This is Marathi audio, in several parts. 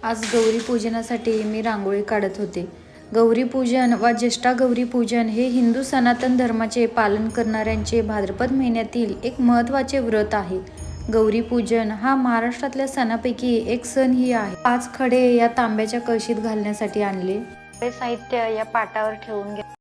आज गौरी पूजनासाठी मी रांगोळी काढत होते. गौरी पूजन वा ज्येष्ठा गौरी पूजन हे हिंदू सनातन धर्माचे पालन करणाऱ्यांचे भाद्रपद महिन्यातील एक महत्त्वाचे व्रत आहे. गौरी पूजन हा महाराष्ट्रातल्या सणापैकी एक सणही आहे. 5 खडे या तांब्याच्या कळशीत घालण्यासाठी आणले. हे साहित्य या पाटावर ठेवून घ्या.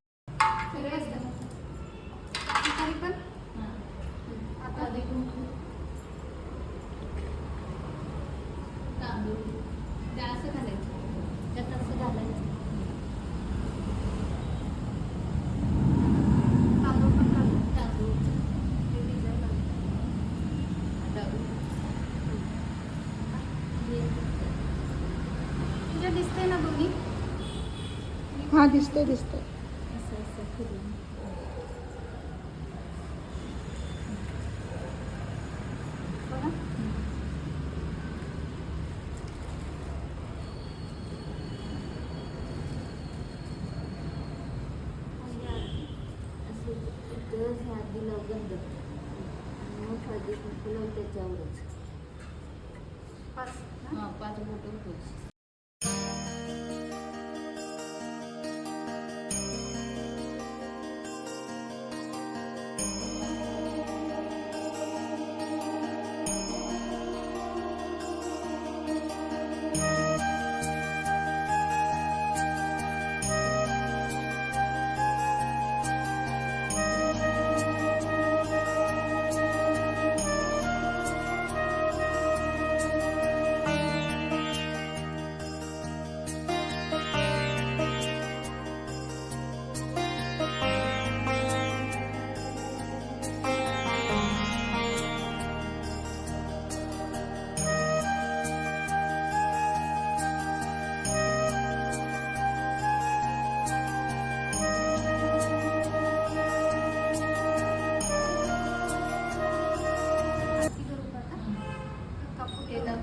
दिसते ना दोन्ही? हा दिसतंय दिसतंय. पाच बोट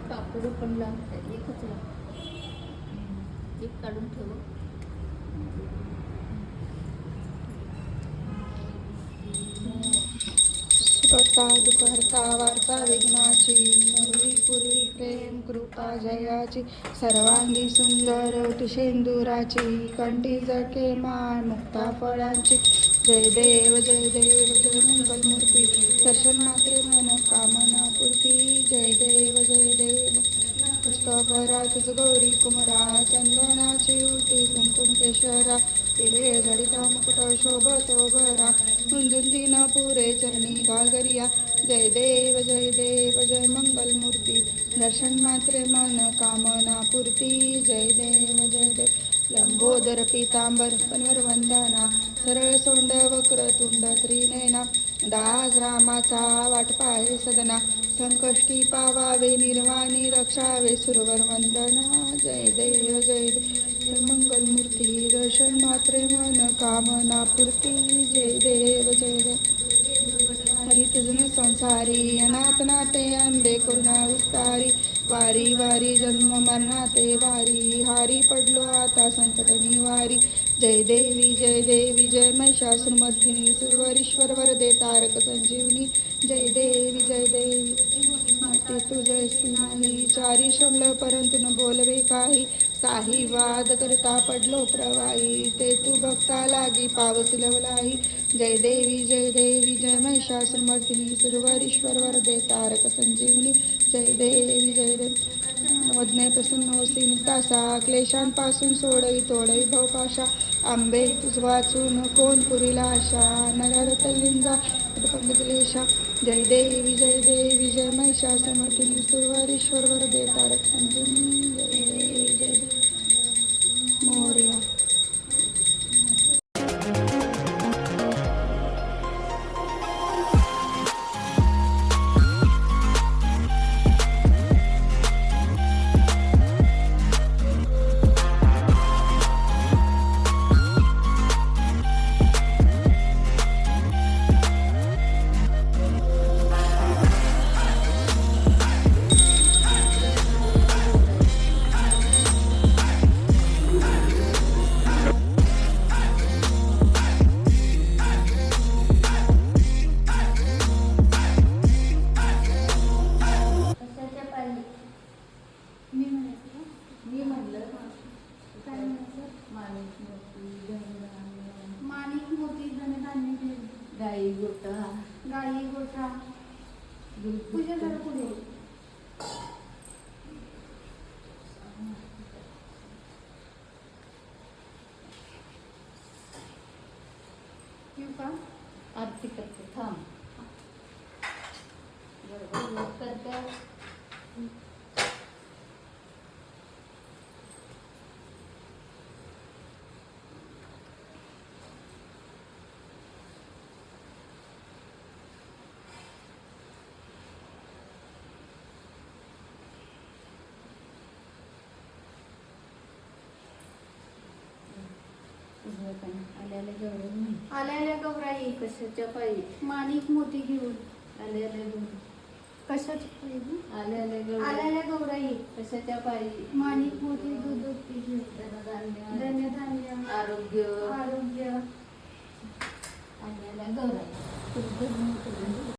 पापड पण लागतं. एकच लागतं. एक काढून ठेव. सुखता दुःखहर्ता वार्ता विघ्नाची नरवी पूर्वी प्रेम कृपा जयाची सर्वांगी सुंदर तुषेंदुराची कंठी जके माळ मुक्ता फळांची जय देव जय मंगलमूर्ती दर्शन मात्रे मन कामना पूर्ती जय देव पुस्तभरातच गौरी कुमरा चंदनाची उटी कुंकुम केशरा तिरे जडिता मुकुट शोभत भरा कुंजुंदी न पुरे चरणी घागरिया जय देव जय मंगलमूर्ती दर्शन मात्रे मन कामना पूर्ती जय देव लंबोदर पीतांबर पनवर वंदना सरळ सोंड वक्र तुंड त्रिनयना दास रामाचा वाट पाहे सदना संकष्टी पावावे निर्वाणी रक्षावे सुरवर वंदना जय देव मंगलमूर्ती दर्शन मात्रे मन कामना पूर्ती जय देव हरित जन संसारी अनाथ नाते आंबे करुणा विस्तारी वारी वारी जन्म मरणाते वारी हारी पडलो आता संकट निवारी जय देवी जय महिषासुरमर्दिनी सुरवरीश्वर वरदे तारक संजीवनी जय देवी माते तुझे नाही चारी शमल परंतु न बोलवे काही काही वाद करता पडलो प्रवाही ते तू भक्ता लागी पावस लवलाई जय देवी जय महिषासुरमर्दिनी सुरवरीश्वर वरदे तारक संजीवनी जय देवी वज्ञ प्रसन्न होसी निकासा क्लेशांपासून सोडवी तोडवी भवपाशा आंबे तुझ वाचून कोण पुरीला आशा नरतलिंजा पंगलेशा जय देवी जय महिषासुरमर्दिनी सुरवरीश्वर वरदे तारक संजीवनी जय मोरया. पूजा जरा पुढे ये. येऊ का? आरती करते थांब. बरोबर करते. आल्याला गौरव नाही. आल्या गौराई कशाच्या पायी माणिक मोती घेऊन. आल्याला गौरव. कशाच्या पायी ग? आल्याला गौरव. आल्या गौराई कशाच्या पायी माणिक मोती दूध ओटी घेऊन. धनधान्य धन्यधान्य आरोग्य आरोग्य आल्याला गौरव.